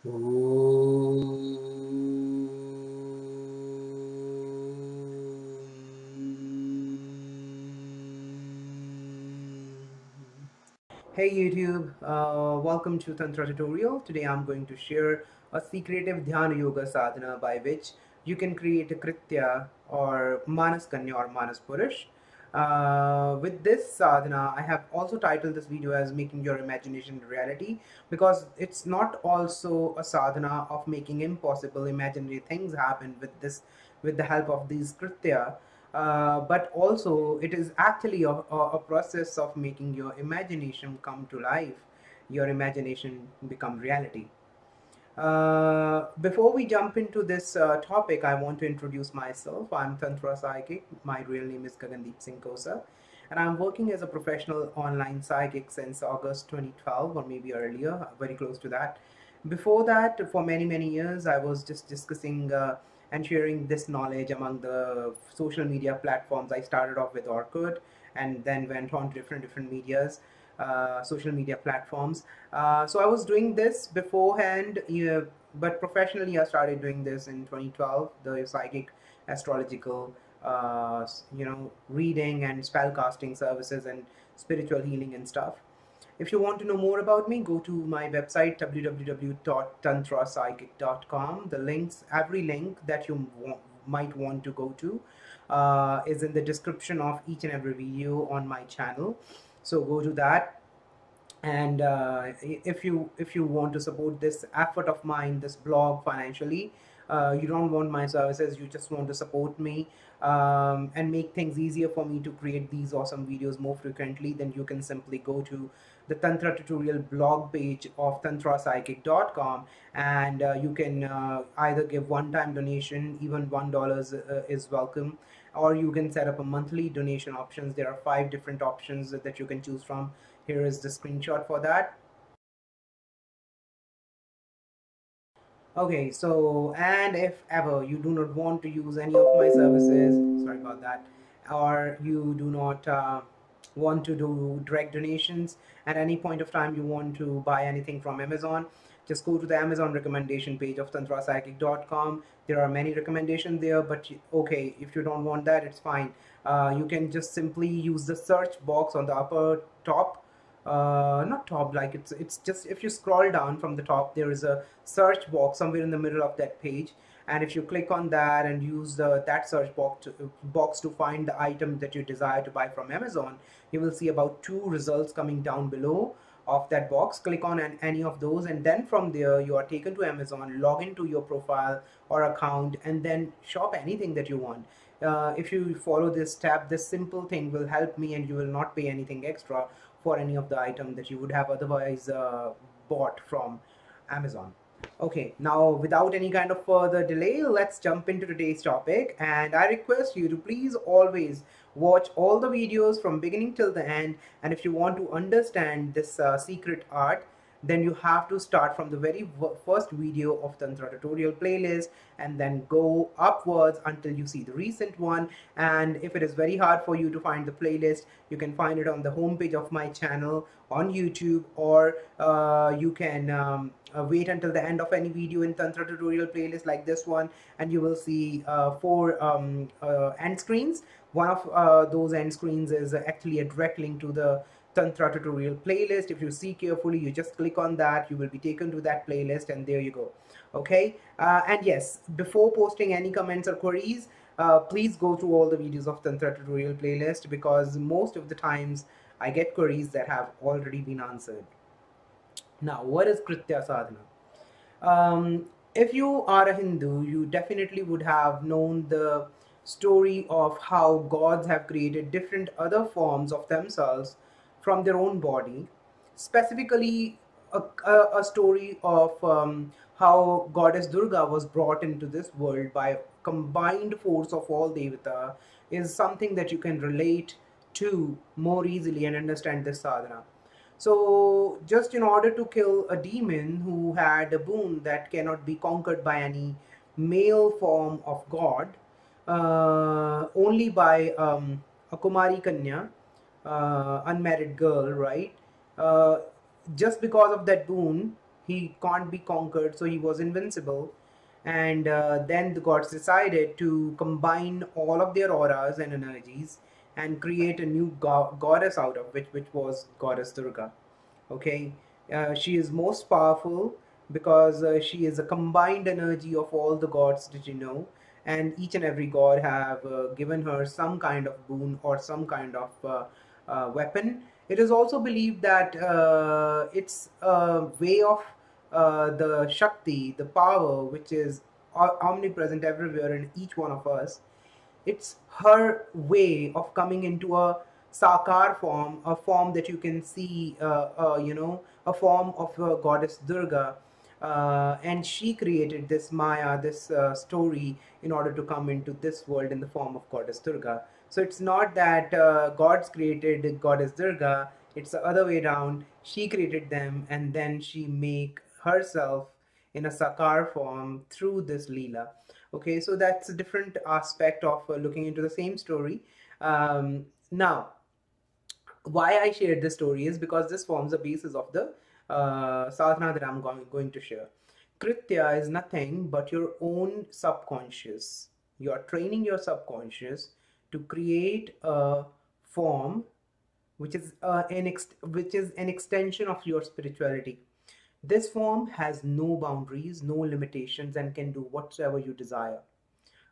Hey YouTube, welcome to Tantra tutorial. Today I'm going to share a secretive Dhyana Yoga sadhana by which you can create a Kritya or Manas Kanya or Manas Purush. With this sadhana, I have also titled this video as Making Your Imagination Reality, because it's not also a sadhana of making impossible imaginary things happen with the help of these Kritya, but also it is actually a process of making your imagination come to life, your imagination become reality. Before we jump into this topic, I want to introduce myself. I'm Tantra Psychic. My real name is Gagandeep Singh Kosa, and I'm working as a professional online psychic since August 2012, or maybe earlier, very close to that. Before that, for many years, I was just discussing and sharing this knowledge among the social media platforms. I started off with Orkut and then went on to different medias, social media platforms. So I was doing this beforehand, yeah, but professionally I started doing this in 2012, the psychic astrological, reading and spell casting services and spiritual healing and stuff. If you want to know more about me, go to my website www.tantrapsychic.com. The links, every link that you might want to go to, is in the description of each and every video on my channel. So go to that, and if you want to support this effort of mine, this blog, financially, you don't want my services, you just want to support me, and make things easier for me to create these awesome videos more frequently, then you can simply go to the Tantra tutorial blog page of tantrapsychic.com, and you can either give one-time donation, even $1 is welcome, or you can set up a monthly donation options. There are 5 different options that you can choose from. Here is the screenshot for that. Okay, so, and if ever you do not want to use any of my services, sorry about that, or you do not want to do direct donations, at any point of time you want to buy anything from Amazon, just go to the Amazon recommendation page of tantrapsychic.com. There are many recommendations there, but okay, if you don't want that, it's fine. You can just simply use the search box on the upper top, not top, like it's just, if you scroll down from the top, there is a search box somewhere in the middle of that page, and if you click on that and use that search box to find the item that you desire to buy from Amazon, you will see about 2 results coming down below of that box. Click on any of those, and then from there you are taken to Amazon, log into your profile or account, and then shop anything that you want. If you follow this step, this simple thing will help me, and you will not pay anything extra for any of the item that you would have otherwise bought from Amazon. Okay, now without any kind of further delay, let's jump into today's topic, and I request you to please always watch all the videos from beginning till the end. And if you want to understand this secret art, then you have to start from the very first video of Tantra tutorial playlist, and then go upwards until you see the recent one. And if it is very hard for you to find the playlist, you can find it on the homepage of my channel on YouTube, or you can wait until the end of any video in Tantra tutorial playlist like this one, and you will see 4 end screens. One of those end screens is actually a direct link to the Tantra tutorial playlist. If you see carefully, you just click on that, you will be taken to that playlist, and there you go. Okay, and yes, before posting any comments or queries, please go through all the videos of Tantra tutorial playlist, because most of the times I get queries that have already been answered. Now, what is Kritya Sadhana? If you are a Hindu, you definitely would have known the story of how gods have created different other forms of themselves from their own body. Specifically, a story of how goddess Durga was brought into this world by combined force of all Devata is something that you can relate to more easily and understand this sadhana. So, just in order to kill a demon who had a boon that cannot be conquered by any male form of god, only by a Kumari Kanya, unmarried girl, right? Uh, just because of that boon, he can't be conquered, so he was invincible. And then the gods decided to combine all of their auras and energies and create a new goddess out of which was goddess Durga. Okay, she is most powerful because she is a combined energy of all the gods, did you know? And each and every god have given her some kind of boon or some kind of weapon. It is also believed that it's a way of the Shakti, the power, which is omnipresent everywhere in each one of us. It's her way of coming into a sakar form, a form that you can see, a form of goddess Durga. And she created this Maya, this story, in order to come into this world in the form of goddess Durga. So it's not that gods created goddess Durga, it's the other way around. She created them and then she make herself in a sakar form through this Leela. Okay, so that's a different aspect of looking into the same story. Now, why I shared this story is because this forms the basis of the sadhana that I'm going to share. Kritya is nothing but your own subconscious. You are training your subconscious to create a form which is which is an extension of your spirituality. This form has no boundaries, no limitations, and can do whatsoever you desire.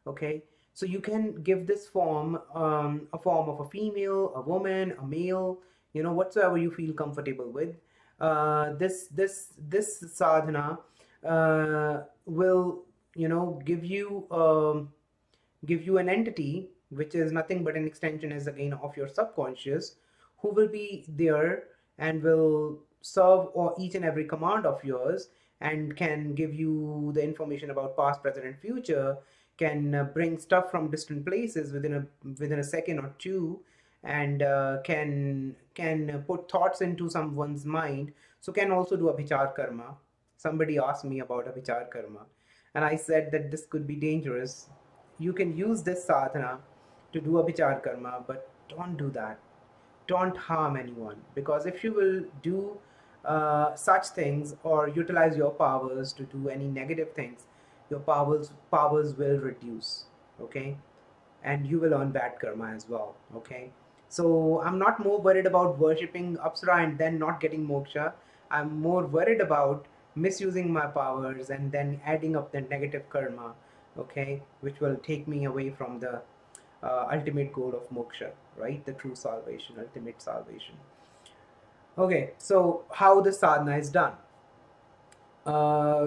Okay, so you can give this form a form of a female, a woman, a male, whatsoever you feel comfortable with. This sadhana will give you an entity which is nothing but an extension, is again, of your subconscious, who will be there and will serve or each and every command of yours, and can give you the information about past, present, and future, can bring stuff from distant places within a second or two, and can put thoughts into someone's mind. So can also do abhichar karma. Somebody asked me about abhichar karma, and I said that this could be dangerous. You can use this sadhana to do abhichar karma, but don't do that. Don't harm anyone, because if you will do such things or utilize your powers to do any negative things, your powers will reduce. Okay, and you will earn bad karma as well. Okay, so I'm not more worried about worshipping Apsara and then not getting moksha. I'm more worried about misusing my powers and then adding up the negative karma, okay, which will take me away from the ultimate goal of moksha, right? The true salvation, ultimate salvation. Okay, so how the sadhana is done?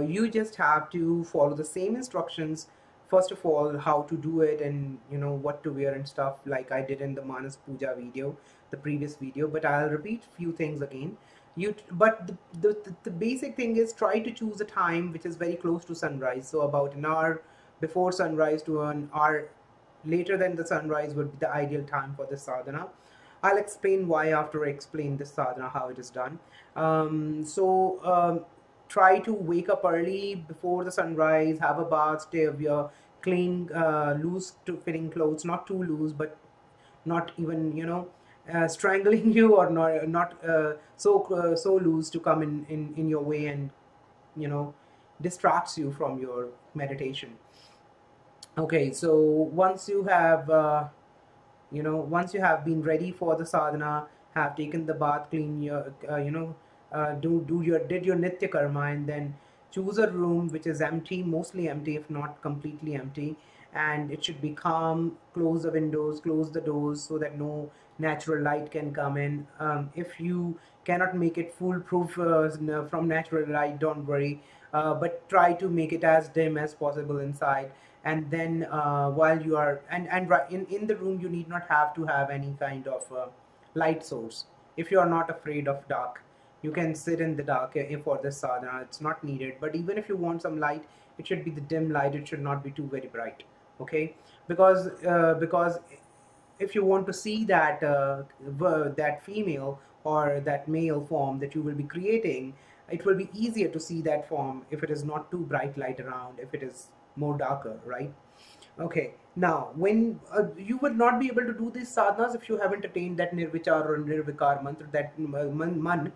You just have to follow the same instructions. First of all, how to do it, and what to wear and stuff, like I did in the Manas Puja video, the previous video. But I'll repeat few things again. But the basic thing is, try to choose a time which is very close to sunrise. So about an hour before sunrise to an hour later than the sunrise would be the ideal time for this sadhana. I'll explain why after I explain this sadhana, how it is done. Try to wake up early before the sunrise, have a bath, stay of your clean, loose to fitting clothes, not too loose, but not even strangling you, or not so loose to come in your way and you know distracts you from your meditation. Okay, so once you have once you have been ready for the sadhana, have taken the bath, clean your did your nitya karma, and then choose a room which is empty, mostly empty if not completely empty, and it should be calm. Close the windows, close the doors, so that no natural light can come in. If you cannot make it foolproof from natural light, don't worry, but try to make it as dim as possible inside. And then while you are right in the room, you need not have to have any kind of light source. If you are not afraid of dark, you can sit in the dark for this sadhana. It's not needed. But even if you want some light, it should be the dim light. It should not be too very bright. Okay, because if you want to see that that female or that male form that you will be creating, it will be easier to see that form if it is not too bright light around, if it is more darker, right? Okay, now when you would not be able to do these sadhanas if you haven't attained that nirvichar or nirvikar mantra, that man,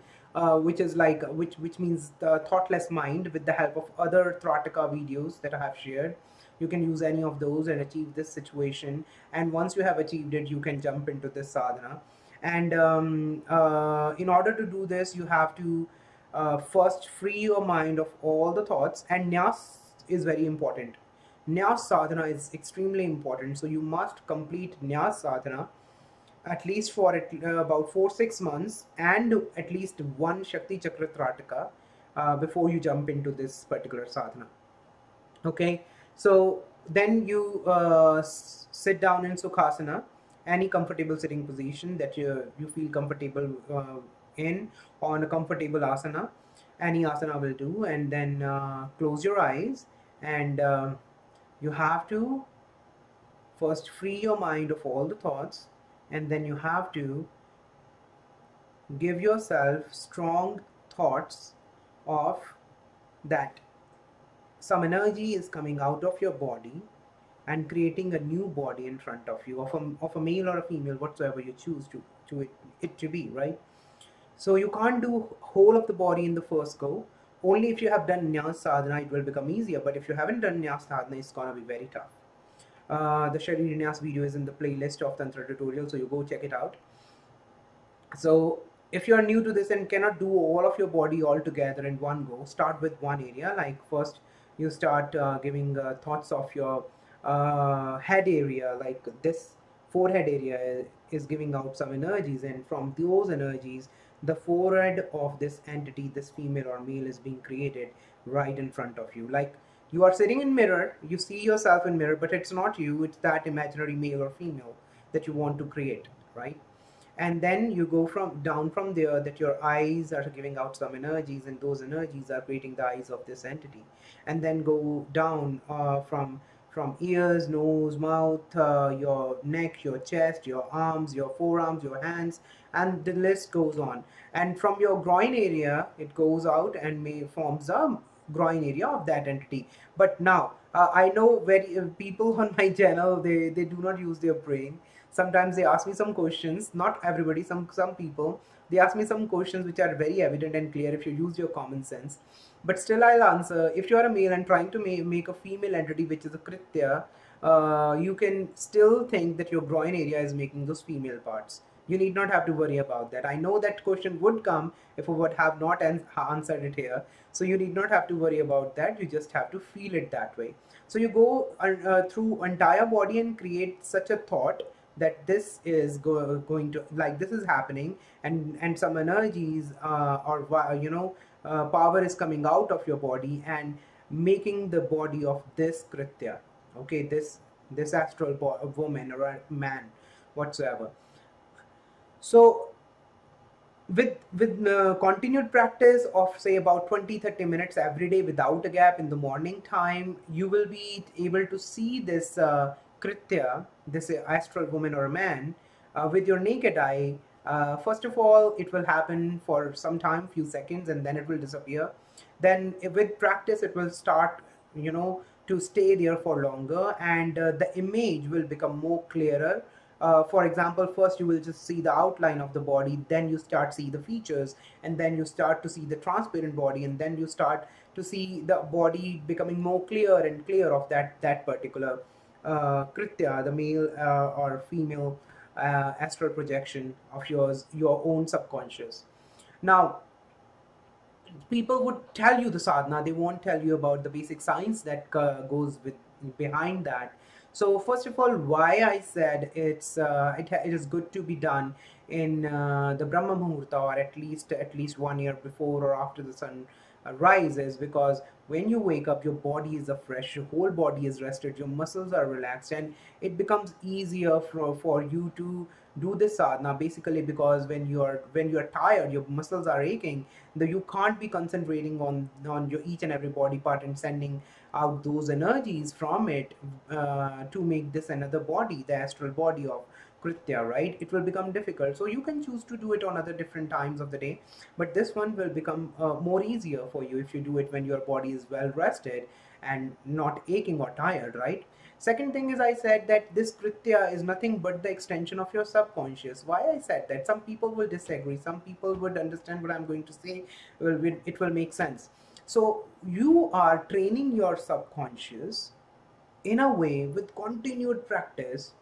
which is like which means the thoughtless mind, with the help of other Trataka videos that I have shared. You can use any of those and achieve this situation. And once you have achieved it, you can jump into this sadhana. And in order to do this, you have to first free your mind of all the thoughts. And nyas is very important. Nyas sadhana is extremely important. So you must complete nyas sadhana at least for about 4-6 months, and at least one Shakti Chakra Trataka before you jump into this particular sadhana. Okay, so then you sit down in Sukhasana, any comfortable sitting position that you feel comfortable in, on a comfortable asana. Any asana will do, and then close your eyes, and you have to first free your mind of all the thoughts, and then you have to give yourself strong thoughts of that some energy is coming out of your body and creating a new body in front of you, of a male or a female, whatsoever you choose it to be, right? So you can't do whole of the body in the first go. Only if you have done Nyas Sadhana, it will become easier. But if you haven't done Nyas Sadhana, it's gonna be very tough. The Sharir Nyas video is in the playlist of Tantra tutorial, so you go check it out. So if you are new to this and cannot do all of your body all together in one go, start with one area. Like first you start giving thoughts of your head area, like this forehead area is giving out some energies, and from those energies the forehead of this entity, this female or male, is being created right in front of you. Like you are sitting in mirror, you see yourself in mirror, but it's not you, it's that imaginary male or female that you want to create, right? And then you go from down from there, that your eyes are giving out some energies, and those energies are creating the eyes of this entity. And then go down from ears, nose, mouth, your neck, your chest, your arms, your forearms, your hands, and the list goes on. And from your groin area, it goes out and forms a groin area of that entity. But now I know very people on my channel, they do not use their brain. Sometimes they ask me some questions, not everybody, some people, they ask me some questions which are very evident and clear if you use your common sense. But still I'll answer. If you are a male and trying to make a female entity, which is a Kritya, you can still think that your groin area is making those female parts. You need not have to worry about that. I know that question would come if I would have not answered it here. So you need not have to worry about that. You just have to feel it that way. So you go through entire body and create such a thought that this is going to, like, this is happening, and some energies power is coming out of your body and making the body of this Kritya, okay, this astral woman or a man whatsoever. So with continued practice of say about 20-30 minutes every day without a gap in the morning time, you will be able to see this Kritya, this astral woman or a man, with your naked eye. First of all, it will happen for some time, few seconds, and then it will disappear. Then with practice, it will start, to stay there for longer, and the image will become more clearer. For example, first you will just see the outline of the body, then you start see the features, and then you start to see the transparent body, and then you start to see the body becoming more clear and clear of that particular Kritya, the male or female astral projection of yours, your own subconscious. Now, people would tell you the sadhana, they won't tell you about the basic science that goes behind that. So first of all, why I said it is good to be done in the Brahma Muhurta, or at least 1 year before or after the sun rises, because when you wake up, your body is fresh, your whole body is rested, your muscles are relaxed, and it becomes easier for you to do this sadhana, basically because when you are tired, your muscles are aching, you can't be concentrating on your each and every body part and sending out those energies from it to make this another body, the astral body of Kritya, right? It will become difficult. So you can choose to do it on other different times of the day, but this one will become more easier for you if you do it when your body is well rested. and not aching or tired, right? Second thing is, I said that this Kritya is nothing but the extension of your subconscious. Why I said that? Some people will disagree. Some people would understand what I'm going to say. It will make sense. So you are training your subconscious in a way with continued practice,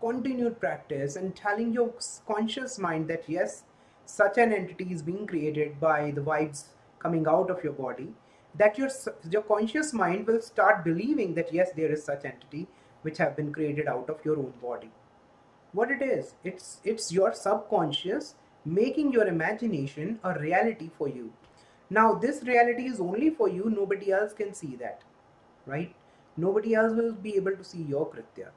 and telling your conscious mind that yes, such an entity is being created by the vibes coming out of your body, that your conscious mind will start believing that yes, there is such entity which have been created out of your own body. What it is, it's your subconscious making your imagination a reality for you. Now this reality is only for you, nobody else can see that, right? Nobody else will be able to see your Kritya.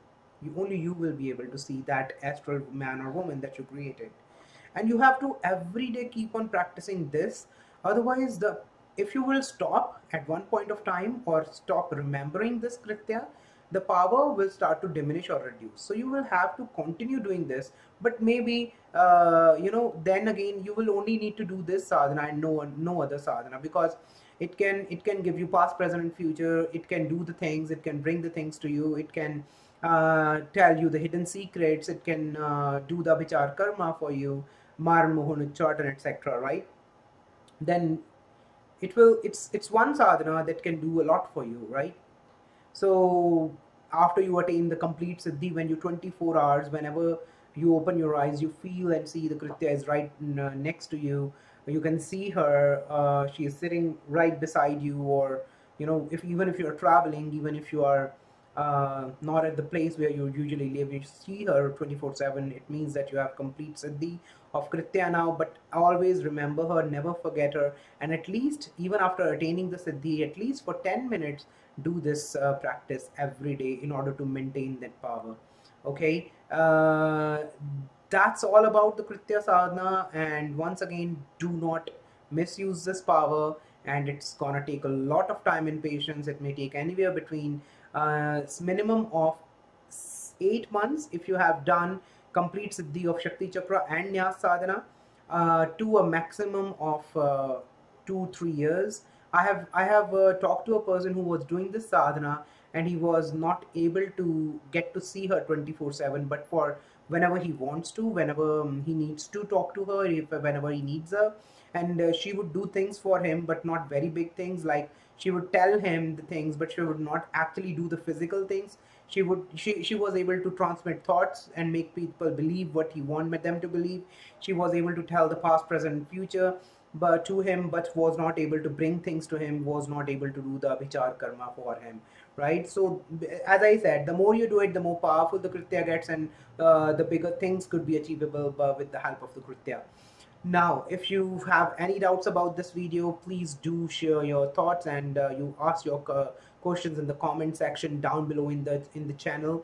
Only you will be able to see that astral man or woman that you created. And you have to every day keep on practicing this. Otherwise, if you will stop at one point of time or stop remembering this Kritya, the power will start to diminish or reduce. So you will have to continue doing this. But maybe then again you will only need to do this sadhana and no other sadhana, because it can give you past, present, and future. It can do the things, it can bring the things to you, it can tell you the hidden secrets, it can do the vichar karma for you, mar mohan uchchatan, etc., right? Then it's one sadhana that can do a lot for you, right? So after you attain the complete siddhi, when you 24 hours, whenever you open your eyes, you feel and see the Kritya is right next to you. You can see her. She is sitting right beside you, or if even if you are traveling, even if you are not at the place where you usually live, you see her 24/7. It means that you have complete siddhi of Kritya now. But always remember her, never forget her, and at least even after attaining the siddhi, at least for 10 minutes do this practice every day in order to maintain that power. Okay, that's all about the Kritya sadhana. And once again, do not misuse this power. And it's gonna take a lot of time and patience. It may take anywhere between minimum of 8 months if you have done complete siddhi of Shakti Chakra and Nyas sadhana, to a maximum of 2-3 years. I have talked to a person who was doing this sadhana, and he was not able to get to see her 24/7, but for whenever he wants to, whenever he needs to talk to her, whenever he needs her. And she would do things for him, but not very big things. Like, she would tell him the things, but she would not actually do the physical things. She was able to transmit thoughts and make people believe what he wanted them to believe. She was able to tell the past, present, and future but to him, but was not able to bring things to him, was not able to do the vichar karma for him, right? So as I said, the more you do it, the more powerful the Kritya gets, and the bigger things could be achievable with the help of the Kritya. Now, if you have any doubts about this video, please do share your thoughts, and you ask your questions in the comment section down below in the channel,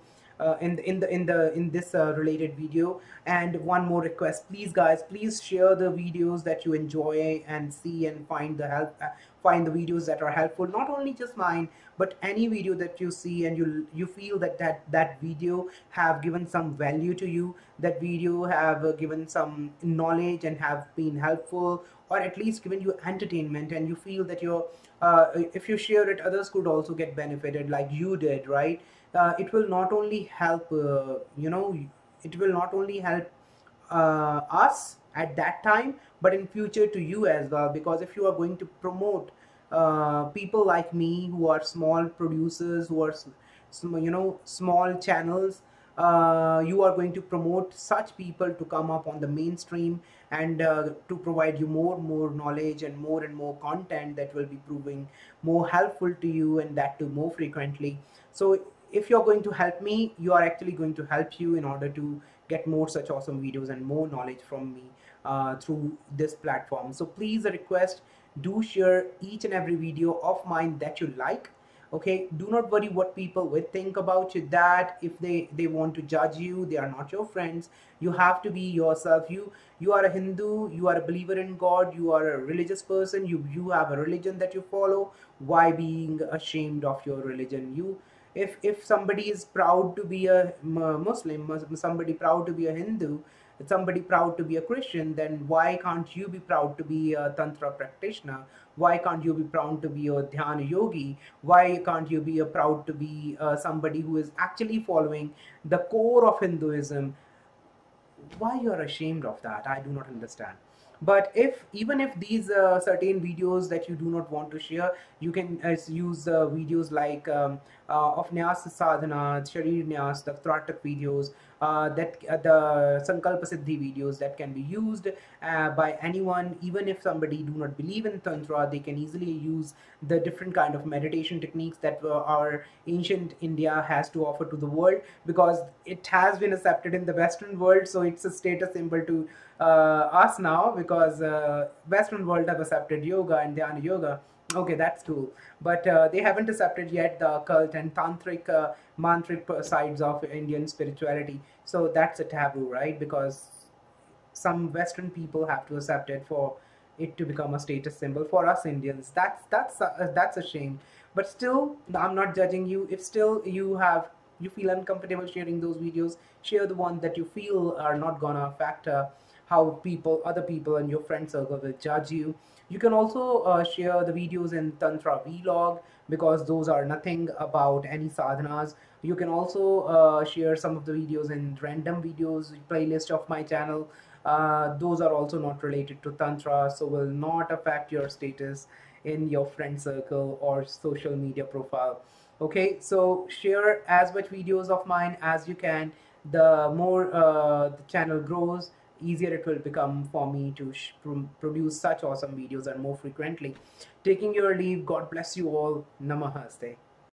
in this related video. And one more request, please guys, please share the videos that you enjoy and see, and find the videos that are helpful, not only just mine, but any video that you see and you feel that video have given some value to you, that video have given some knowledge and have been helpful, or at least given you entertainment, and you feel that if you share it, others could also get benefited like you did, right? It will not only help it will not only help us at that time, but in future to you as well. Because if you are going to promote people like me, who are small producers, who are small channels, you are going to promote such people to come up on the mainstream, and to provide you more knowledge and more content that will be proving more helpful to you, and that too more frequently. So if you're going to help me, you are actually going to help you in order to get more such awesome videos and more knowledge from me through this platform. So please, a request, do share each and every video of mine that you like. Okay, do not worry what people will think about you, that if they want to judge you, they are not your friends. You have to be yourself. You are a Hindu, you are a believer in God, you are a religious person, you have a religion that you follow. Why being ashamed of your religion? If somebody is proud to be a Muslim, somebody proud to be a Hindu, somebody proud to be a Christian, then why can't you be proud to be a Tantra practitioner? Why can't you be proud to be a Dhyana yogi? Why can't you be proud to be somebody who is actually following the core of Hinduism? Why you're ashamed of that, I do not understand. But if even if these certain videos that you do not want to share, you can use videos like of Kanya Sadhna, Sharir Nyas, the Tratak videos, that the Sankalpa Siddhi videos that can be used by anyone. Even if somebody do not believe in Tantra, they can easily use the different kind of meditation techniques that our ancient India has to offer to the world, because it has been accepted in the Western world. So it's a status symbol to us now, because Western world have accepted yoga and Dhyana yoga. Okay, that's cool. But they haven't accepted yet the occult and tantric, mantric sides of Indian spirituality. So that's a taboo, right? Because some Western people have to accept it for it to become a status symbol. For us Indians, that's a shame. But still, I'm not judging you. If still you feel uncomfortable sharing those videos, share the ones that you feel are not gonna affect how other people in your friend circle will judge you. You can also share the videos in Tantra Vlog, because those are nothing about any sadhanas. You can also share some of the videos in random videos playlist of my channel. Those are also not related to Tantra, so will not affect your status in your friend circle or social media profile. Okay, so share as much videos of mine as you can. The more the channel grows, easier it will become for me to produce such awesome videos and more frequently. Taking your leave, God bless you all. Namaste.